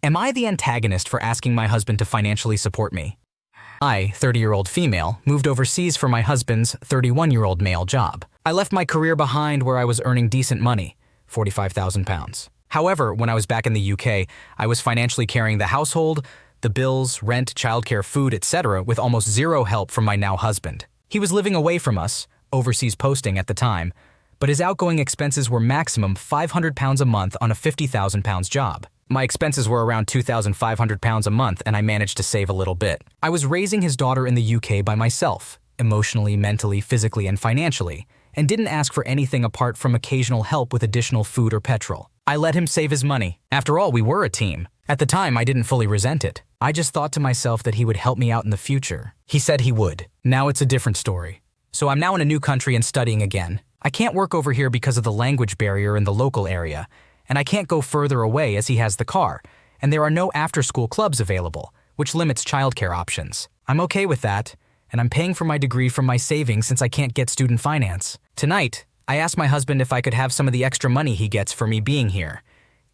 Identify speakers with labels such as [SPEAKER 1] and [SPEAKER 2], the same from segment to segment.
[SPEAKER 1] Am I the antagonist for asking my husband to financially support me? I, 30-year-old female, moved overseas for my husband's 31-year-old male job. I left my career behind where I was earning decent money, £45,000. However, when I was back in the UK, I was financially carrying the household, the bills, rent, childcare, food, etc. with almost zero help from my now husband. He was living away from us, overseas posting at the time, but his outgoing expenses were maximum £500 a month on a £50,000 job. My expenses were around £2,500 a month, and I managed to save a little bit. I was raising his daughter in the UK by myself, emotionally, mentally, physically, and financially, and didn't ask for anything apart from occasional help with additional food or petrol. I let him save his money. After all, we were a team. At the time, I didn't fully resent it. I just thought to myself that he would help me out in the future. He said he would. Now it's a different story. So I'm now in a new country and studying again. I can't work over here because of the language barrier in the local area, and I can't go further away as he has the car, and there are no after-school clubs available, which limits childcare options. I'm okay with that, and I'm paying for my degree from my savings since I can't get student finance. Tonight, I asked my husband if I could have some of the extra money he gets for me being here.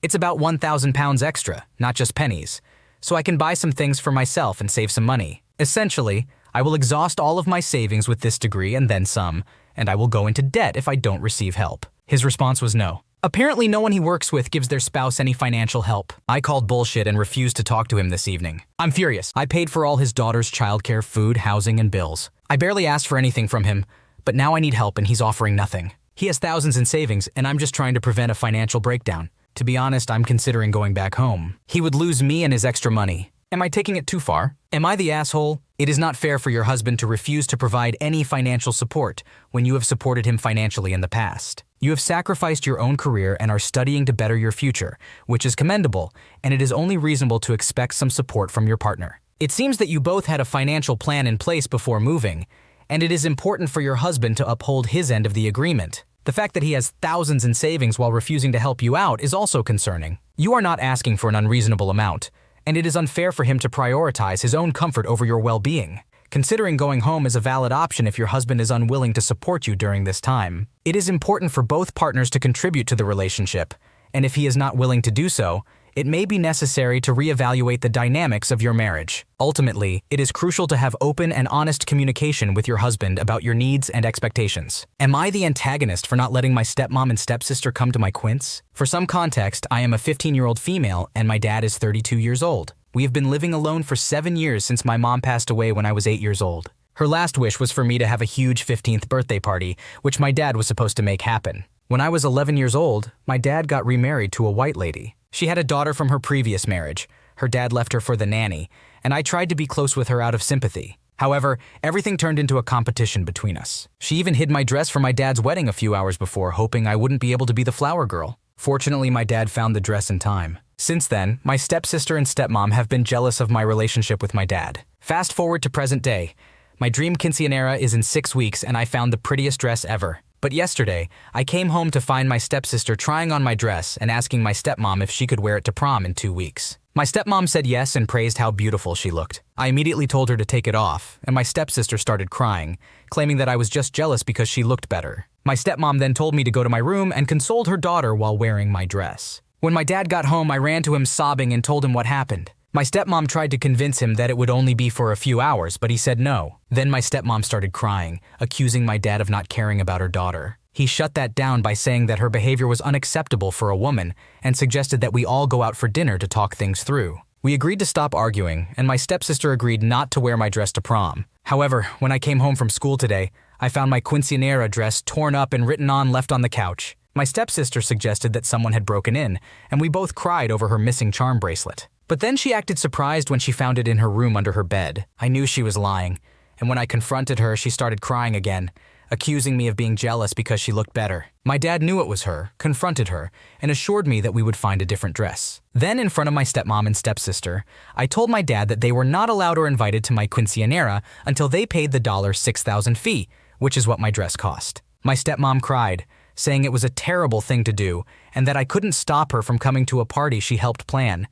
[SPEAKER 1] It's about £1,000 extra, not just pennies, so I can buy some things for myself and save some money. Essentially, I will exhaust all of my savings with this degree and then some, and I will go into debt if I don't receive help. His response was no. Apparently no one he works with gives their spouse any financial help. I called bullshit and refused to talk to him this evening. I'm furious. I paid for all his daughter's childcare, food, housing, and bills. I barely asked for anything from him, but now I need help and he's offering nothing. He has thousands in savings and I'm just trying to prevent a financial breakdown. To be honest, I'm considering going back home. He would lose me and his extra money. Am I taking it too far? Am I the asshole? It is not fair for your husband to refuse to provide any financial support when you have supported him financially in the past. You have sacrificed your own career and are studying to better your future, which is commendable, and it is only reasonable to expect some support from your partner. It seems that you both had a financial plan in place before moving, and it is important for your husband to uphold his end of the agreement. The fact that he has thousands in savings while refusing to help you out is also concerning. You are not asking for an unreasonable amount, and it is unfair for him to prioritize his own comfort over your well-being. Considering going home is a valid option if your husband is unwilling to support you during this time. It is important for both partners to contribute to the relationship, and if he is not willing to do so, it may be necessary to reevaluate the dynamics of your marriage. Ultimately, it is crucial to have open and honest communication with your husband about your needs and expectations. Am I the antagonist for not letting my stepmom and stepsister come to my Quince? For some context, I am a 15-year-old female and my dad is 32 years old. We have been living alone for 7 years since my mom passed away when I was 8 years old. Her last wish was for me to have a huge 15th birthday party, which my dad was supposed to make happen. When I was 11 years old, my dad got remarried to a white lady. She had a daughter from her previous marriage. Her dad left her for the nanny, and I tried to be close with her out of sympathy. However, everything turned into a competition between us. She even hid my dress for my dad's wedding a few hours before, hoping I wouldn't be able to be the flower girl. Fortunately, my dad found the dress in time. Since then, my stepsister and stepmom have been jealous of my relationship with my dad. Fast forward to present day. My dream quinceañera is in 6 weeks and I found the prettiest dress ever. But yesterday, I came home to find my stepsister trying on my dress and asking my stepmom if she could wear it to prom in 2 weeks. My stepmom said yes and praised how beautiful she looked. I immediately told her to take it off, and my stepsister started crying, claiming that I was just jealous because she looked better. My stepmom then told me to go to my room and consoled her daughter while wearing my dress. When my dad got home, I ran to him sobbing and told him what happened. My stepmom tried to convince him that it would only be for a few hours, but he said no. Then my stepmom started crying, accusing my dad of not caring about her daughter. He shut that down by saying that her behavior was unacceptable for a woman and suggested that we all go out for dinner to talk things through. We agreed to stop arguing, and my stepsister agreed not to wear my dress to prom. However, when I came home from school today, I found my quinceañera dress torn up and written on left on the couch. My stepsister suggested that someone had broken in, and we both cried over her missing charm bracelet. But then she acted surprised when she found it in her room under her bed. I knew she was lying, and when I confronted her, she started crying again, accusing me of being jealous because she looked better. My dad knew it was her, confronted her, and assured me that we would find a different dress. Then, in front of my stepmom and stepsister, I told my dad that they were not allowed or invited to my quinceañera until they paid the $6,000 fee, which is what my dress cost. My stepmom cried, saying it was a terrible thing to do and that I couldn't stop her from coming to a party she helped plan.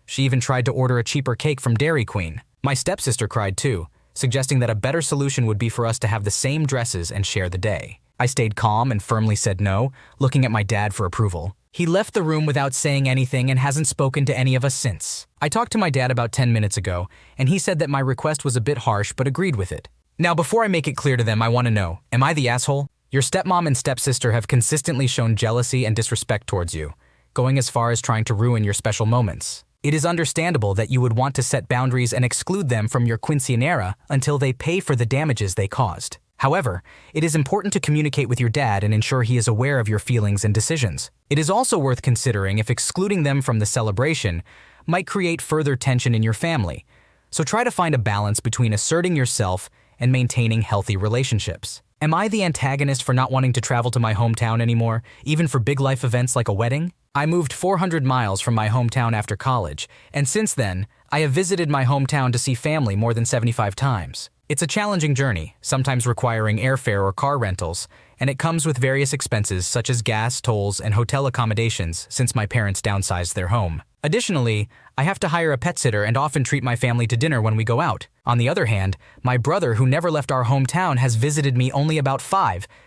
[SPEAKER 1] She even tried to order a cheaper cake from Dairy Queen. My stepsister cried too, suggesting that a better solution would be for us to have the same dresses and share the day. I stayed calm and firmly said no, looking at my dad for approval. He left the room without saying anything and hasn't spoken to any of us since. I talked to my dad about 10 minutes ago, and he said that my request was a bit harsh but agreed with it. Now, before I make it clear to them, I want to know, am I the asshole? Your stepmom and stepsister have consistently shown jealousy and disrespect towards you, going as far as trying to ruin your special moments. It is understandable that you would want to set boundaries and exclude them from your quinceañera until they pay for the damages they caused. However, it is important to communicate with your dad and ensure he is aware of your feelings and decisions. It is also worth considering if excluding them from the celebration might create further tension in your family. So try to find a balance between asserting yourself and maintaining healthy relationships. Am I the antagonist for not wanting to travel to my hometown anymore, even for big life events like a wedding? I moved 400 miles from my hometown after college, and since then, I have visited my hometown to see family more than 75 times. It's a challenging journey, sometimes requiring airfare or car rentals, and it comes with various expenses such as gas, tolls, and hotel accommodations since my parents downsized their home. Additionally, I have to hire a pet sitter and often treat my family to dinner when we go out. On the other hand, my brother, who never left our hometown, has visited me only about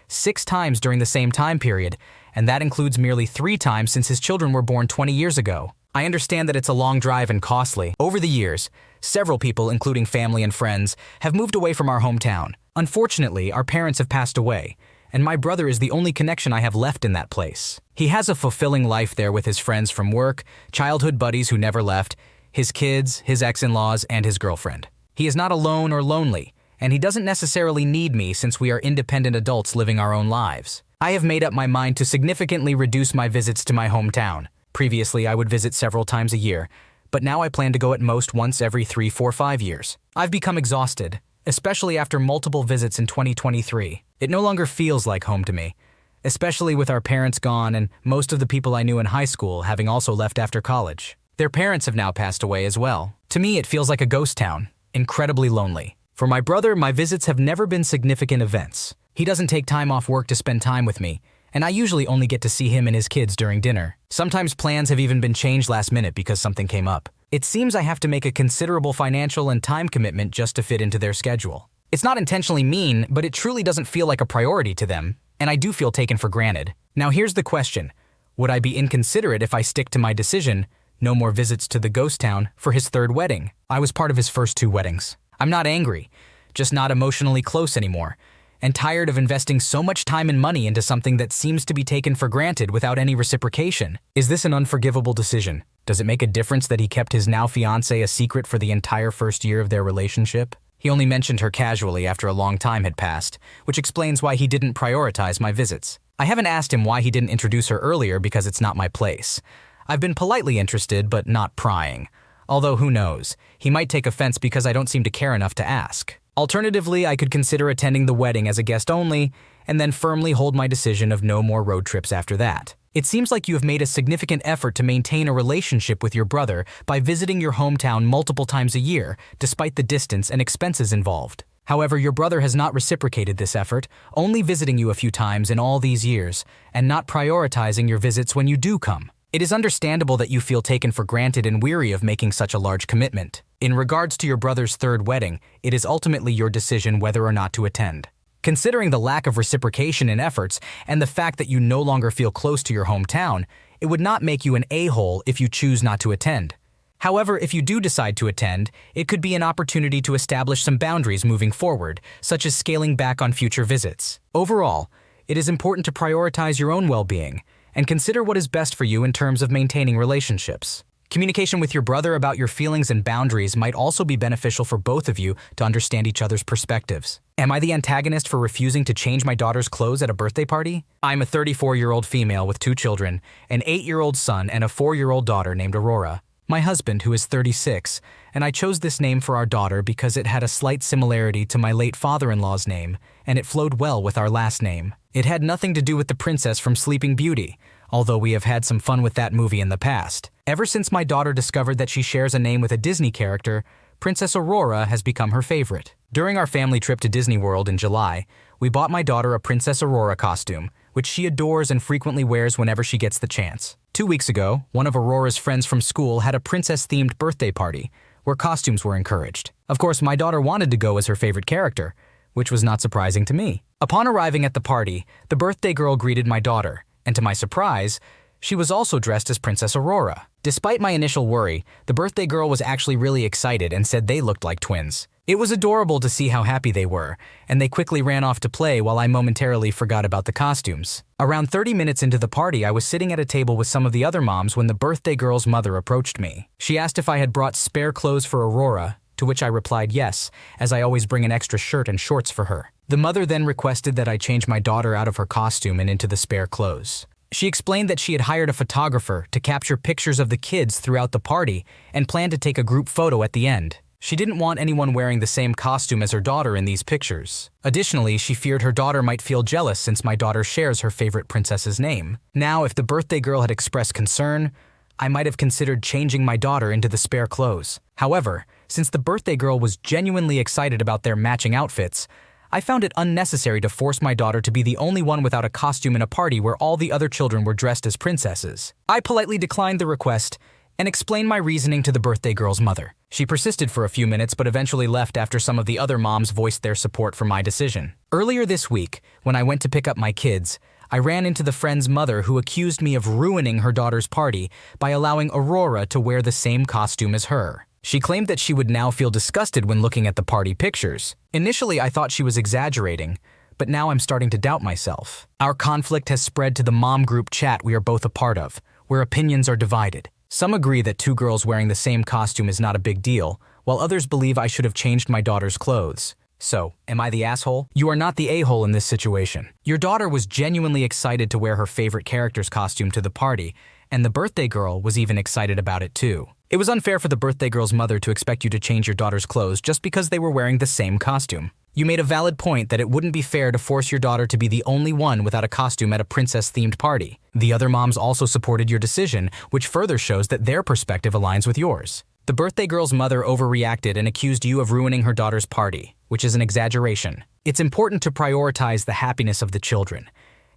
[SPEAKER 1] 6 times during the same time period, and that includes merely 3 times since his children were born 20 years ago. I understand that it's a long drive and costly. Over the years, several people, including family and friends, have moved away from our hometown. Unfortunately, our parents have passed away, and my brother is the only connection I have left in that place. He has a fulfilling life there with his friends from work, childhood buddies who never left, his kids, his ex-in-laws, and his girlfriend. He is not alone or lonely, and he doesn't necessarily need me since we are independent adults living our own lives. I have made up my mind to significantly reduce my visits to my hometown. Previously, I would visit several times a year, but now I plan to go at most once every 3, 4, 5 years. I've become exhausted, especially after multiple visits in 2023. It no longer feels like home to me, especially with our parents gone and most of the people I knew in high school having also left after college. Their parents have now passed away as well. To me, it feels like a ghost town, incredibly lonely. For my brother, my visits have never been significant events. He doesn't take time off work to spend time with me, and I usually only get to see him and his kids during dinner. Sometimes plans have even been changed last minute because something came up. It seems I have to make a considerable financial and time commitment just to fit into their schedule. It's not intentionally mean, but it truly doesn't feel like a priority to them, and I do feel taken for granted. Now here's the question. Would I be inconsiderate if I stick to my decision, no more visits to the ghost town, for his 3rd wedding? I was part of his first 2 weddings. I'm not angry, just not emotionally close anymore, and tired of investing so much time and money into something that seems to be taken for granted without any reciprocation. Is this an unforgivable decision? Does it make a difference that he kept his now fiancée a secret for the entire first year of their relationship? He only mentioned her casually after a long time had passed, which explains why he didn't prioritize my visits. I haven't asked him why he didn't introduce her earlier because it's not my place. I've been politely interested but not prying. Although who knows, he might take offense because I don't seem to care enough to ask. Alternatively, I could consider attending the wedding as a guest only, and then firmly hold my decision of no more road trips after that. It seems like you have made a significant effort to maintain a relationship with your brother by visiting your hometown multiple times a year, despite the distance and expenses involved. However, your brother has not reciprocated this effort, only visiting you a few times in all these years, and not prioritizing your visits when you do come. It is understandable that you feel taken for granted and weary of making such a large commitment. In regards to your brother's 3rd wedding, it is ultimately your decision whether or not to attend. Considering the lack of reciprocation in efforts and the fact that you no longer feel close to your hometown, it would not make you an a-hole if you choose not to attend. However, if you do decide to attend, it could be an opportunity to establish some boundaries moving forward, such as scaling back on future visits. Overall, it is important to prioritize your own well-being and consider what is best for you in terms of maintaining relationships. Communication with your brother about your feelings and boundaries might also be beneficial for both of you to understand each other's perspectives. Am I the antagonist for refusing to change my daughter's clothes at a birthday party? I'm a 34-year-old female with 2 children, an 8-year-old son and a 4-year-old daughter named Aurora. My husband, who is 36, and I chose this name for our daughter because it had a slight similarity to my late father-in-law's name, and it flowed well with our last name. It had nothing to do with the princess from Sleeping Beauty, although we have had some fun with that movie in the past. Ever since my daughter discovered that she shares a name with a Disney character, Princess Aurora has become her favorite. During our family trip to Disney World in July, we bought my daughter a Princess Aurora costume, which she adores and frequently wears whenever she gets the chance. 2 weeks ago, one of Aurora's friends from school had a princess-themed birthday party, where costumes were encouraged. Of course, my daughter wanted to go as her favorite character, which was not surprising to me. Upon arriving at the party, the birthday girl greeted my daughter, and to my surprise, She was also dressed as Princess Aurora. Despite my initial worry, the birthday girl was actually really excited and said they looked like twins. It was adorable to see how happy they were, and they quickly ran off to play while I momentarily forgot about the costumes. Around 30 minutes into the party, I was sitting at a table with some of the other moms when the birthday girl's mother approached me. She asked if I had brought spare clothes for Aurora, to which I replied yes, as I always bring an extra shirt and shorts for her. The mother then requested that I change my daughter out of her costume and into the spare clothes. She explained that she had hired a photographer to capture pictures of the kids throughout the party and planned to take a group photo at the end. She didn't want anyone wearing the same costume as her daughter in these pictures. Additionally, she feared her daughter might feel jealous since my daughter shares her favorite princess's name. Now, if the birthday girl had expressed concern, I might have considered changing my daughter into the spare clothes. However, since the birthday girl was genuinely excited about their matching outfits, I found it unnecessary to force my daughter to be the only one without a costume in a party where all the other children were dressed as princesses. I politely declined the request and explained my reasoning to the birthday girl's mother. She persisted for a few minutes but eventually left after some of the other moms voiced their support for my decision. Earlier this week, when I went to pick up my kids, I ran into the friend's mother who accused me of ruining her daughter's party by allowing Aurora to wear the same costume as her. She claimed that she would now feel disgusted when looking at the party pictures. Initially, I thought she was exaggerating, but now I'm starting to doubt myself. Our conflict has spread to the mom group chat we are both a part of, where opinions are divided. Some agree that two girls wearing the same costume is not a big deal, while others believe I should have changed my daughter's clothes. So, am I the asshole? You are not the a-hole in this situation. Your daughter was genuinely excited to wear her favorite character's costume to the party, and the birthday girl was even excited about it too. It was unfair for the birthday girl's mother to expect you to change your daughter's clothes just because they were wearing the same costume. You made a valid point that it wouldn't be fair to force your daughter to be the only one without a costume at a princess-themed party. The other moms also supported your decision, which further shows that their perspective aligns with yours. The birthday girl's mother overreacted and accused you of ruining her daughter's party, which is an exaggeration. It's important to prioritize the happiness of the children.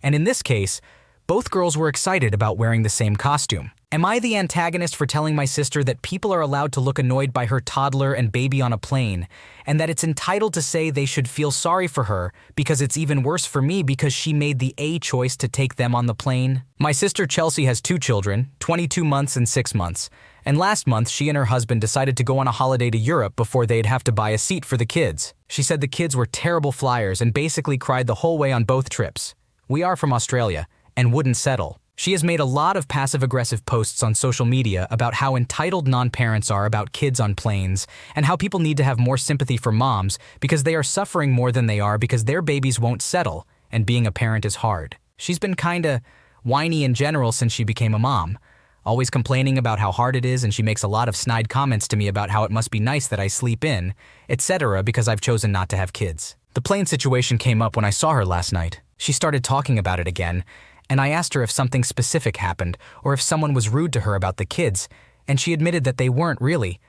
[SPEAKER 1] And in this case, both girls were excited about wearing the same costume. Am I the antagonist for telling my sister that people are allowed to look annoyed by her toddler and baby on a plane, and that it's entitled to say they should feel sorry for her because it's even worse for me because she made the A choice to take them on the plane? My sister Chelsea has 2 children, 22 months and 6 months, and last month she and her husband decided to go on a holiday to Europe before they'd have to buy a seat for the kids. She said the kids were terrible flyers and basically cried the whole way on both trips. We are from Australia and wouldn't settle. She has made a lot of passive-aggressive posts on social media about how entitled non-parents are about kids on planes and how people need to have more sympathy for moms because they are suffering more than they are because their babies won't settle and being a parent is hard. She's been kinda whiny in general since she became a mom, always complaining about how hard it is, and she makes a lot of snide comments to me about how it must be nice that I sleep in, etc. because I've chosen not to have kids. The plane situation came up when I saw her last night. She started talking about it again, and I asked her if something specific happened or if someone was rude to her about the kids, and she admitted that they weren't really.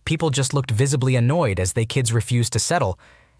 [SPEAKER 1] People just looked visibly annoyed as they kids refused to settle,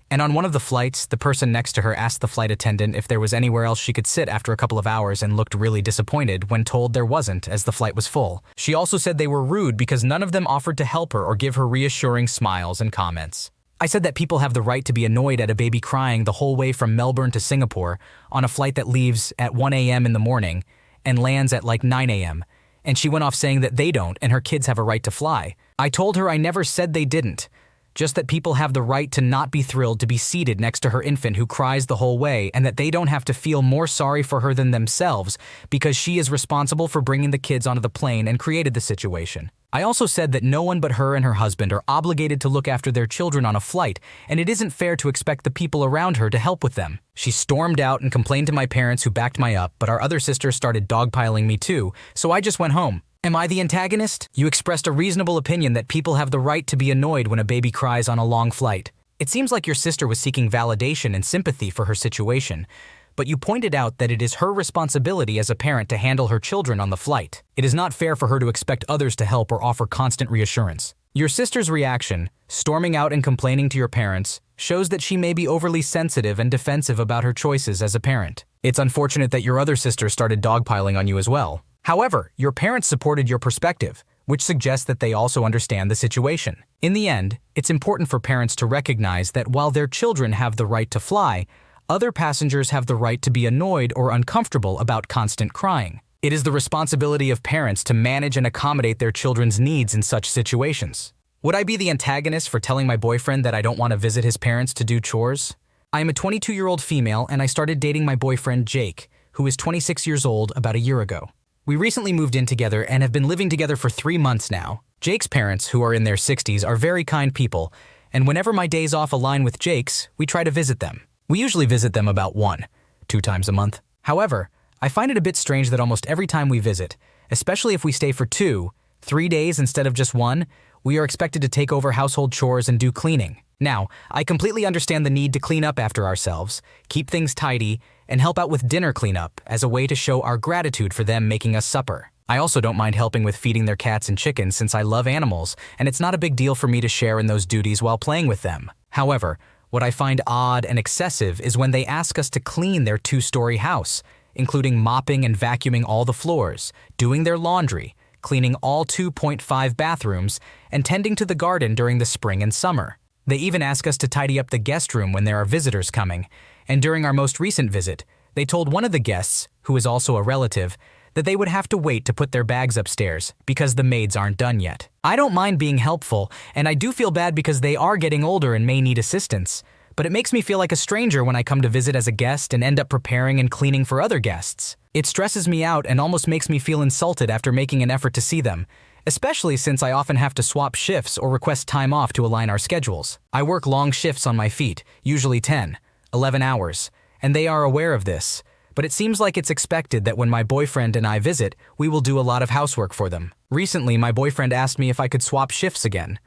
[SPEAKER 1] and on one of the flights, the person next to her asked the flight attendant if there was anywhere else she could sit after a couple of hours and looked really disappointed when told there wasn't as the flight was full. She also said they were rude because none of them offered to help her or give her reassuring smiles and comments. I said that people have the right to be annoyed at a baby crying the whole way from Melbourne to Singapore on a flight that leaves at 1 a.m. in the morning and lands at like 9 a.m. And she went off saying that they don't and her kids have a right to fly. I told her I never said they didn't, just that people have the right to not be thrilled to be seated next to her infant who cries the whole way and that they don't have to feel more sorry for her than themselves because she is responsible for bringing the kids onto the plane and created the situation. I also said that no one but her and her husband are obligated to look after their children on a flight, and it isn't fair to expect the people around her to help with them. She stormed out and complained to my parents who backed me up, but our other sister started dogpiling me too, so I just went home. Am I the antagonist? You expressed a reasonable opinion that people have the right to be annoyed when a baby cries on a long flight. It seems like your sister was seeking validation and sympathy for her situation, but you pointed out that it is her responsibility as a parent to handle her children on the flight. It is not fair for her to expect others to help or offer constant reassurance. Your sister's reaction, storming out and complaining to your parents, shows that she may be overly sensitive and defensive about her choices as a parent. It's unfortunate that your other sister started dogpiling on you as well. However, your parents supported your perspective, which suggests that they also understand the situation. In the end, it's important for parents to recognize that while their children have the right to fly, other passengers have the right to be annoyed or uncomfortable about constant crying. It is the responsibility of parents to manage and accommodate their children's needs in such situations. Would I be the antagonist for telling my boyfriend that I don't want to visit his parents to do chores? I am a 22-year-old female and I started dating my boyfriend Jake, who is 26 years old, about a year ago. We recently moved in together and have been living together for 3 months now. Jake's parents, who are in their 60s, are very kind people, and whenever my days off align with Jake's, we try to visit them. We usually visit them about 1-2 times a month. However, I find it a bit strange that almost every time we visit, especially if we stay for 2-3 days instead of just 1, we are expected to take over household chores and do cleaning. Now, I completely understand the need to clean up after ourselves, keep things tidy, and help out with dinner cleanup as a way to show our gratitude for them making us supper. I also don't mind helping with feeding their cats and chickens since I love animals, and it's not a big deal for me to share in those duties while playing with them. However, what I find odd and excessive is when they ask us to clean their 2-story house, including mopping and vacuuming all the floors, doing their laundry, cleaning all 2.5 bathrooms, and tending to the garden during the spring and summer. They even ask us to tidy up the guest room when there are visitors coming, and during our most recent visit, they told one of the guests, who is also a relative, that they would have to wait to put their bags upstairs because the maids aren't done yet. I don't mind being helpful, and I do feel bad because they are getting older and may need assistance, but it makes me feel like a stranger when I come to visit as a guest and end up preparing and cleaning for other guests. It stresses me out and almost makes me feel insulted after making an effort to see them, especially since I often have to swap shifts or request time off to align our schedules. I work long shifts on my feet, usually 10-11 hours, and they are aware of this, but it seems like it's expected that when my boyfriend and I visit, we will do a lot of housework for them. Recently, my boyfriend asked me if I could swap shifts again,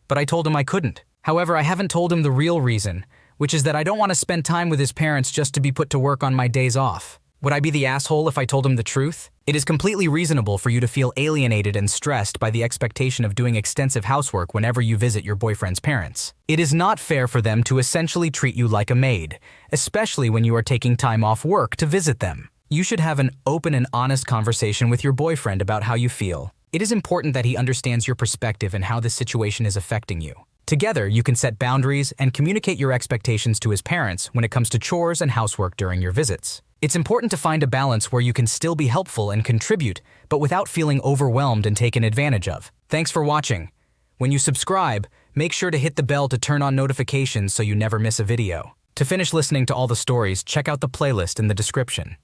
[SPEAKER 1] but I told him I couldn't. However, I haven't told him the real reason, which is that I don't want to spend time with his parents just to be put to work on my days off. Would I be the asshole if I told him the truth? It is completely reasonable for you to feel alienated and stressed by the expectation of doing extensive housework whenever you visit your boyfriend's parents. It is not fair for them to essentially treat you like a maid, especially when you are taking time off work to visit them. You should have an open and honest conversation with your boyfriend about how you feel. It is important that he understands your perspective and how this situation is affecting you. Together, you can set boundaries and communicate your expectations to his parents when it comes to chores and housework during your visits. It's important to find a balance where you can still be helpful and contribute, but without feeling overwhelmed and taken advantage of. Thanks for watching. When you subscribe, make sure to hit the bell to turn on notifications so you never miss a video. To finish listening to all the stories, check out the playlist in the description.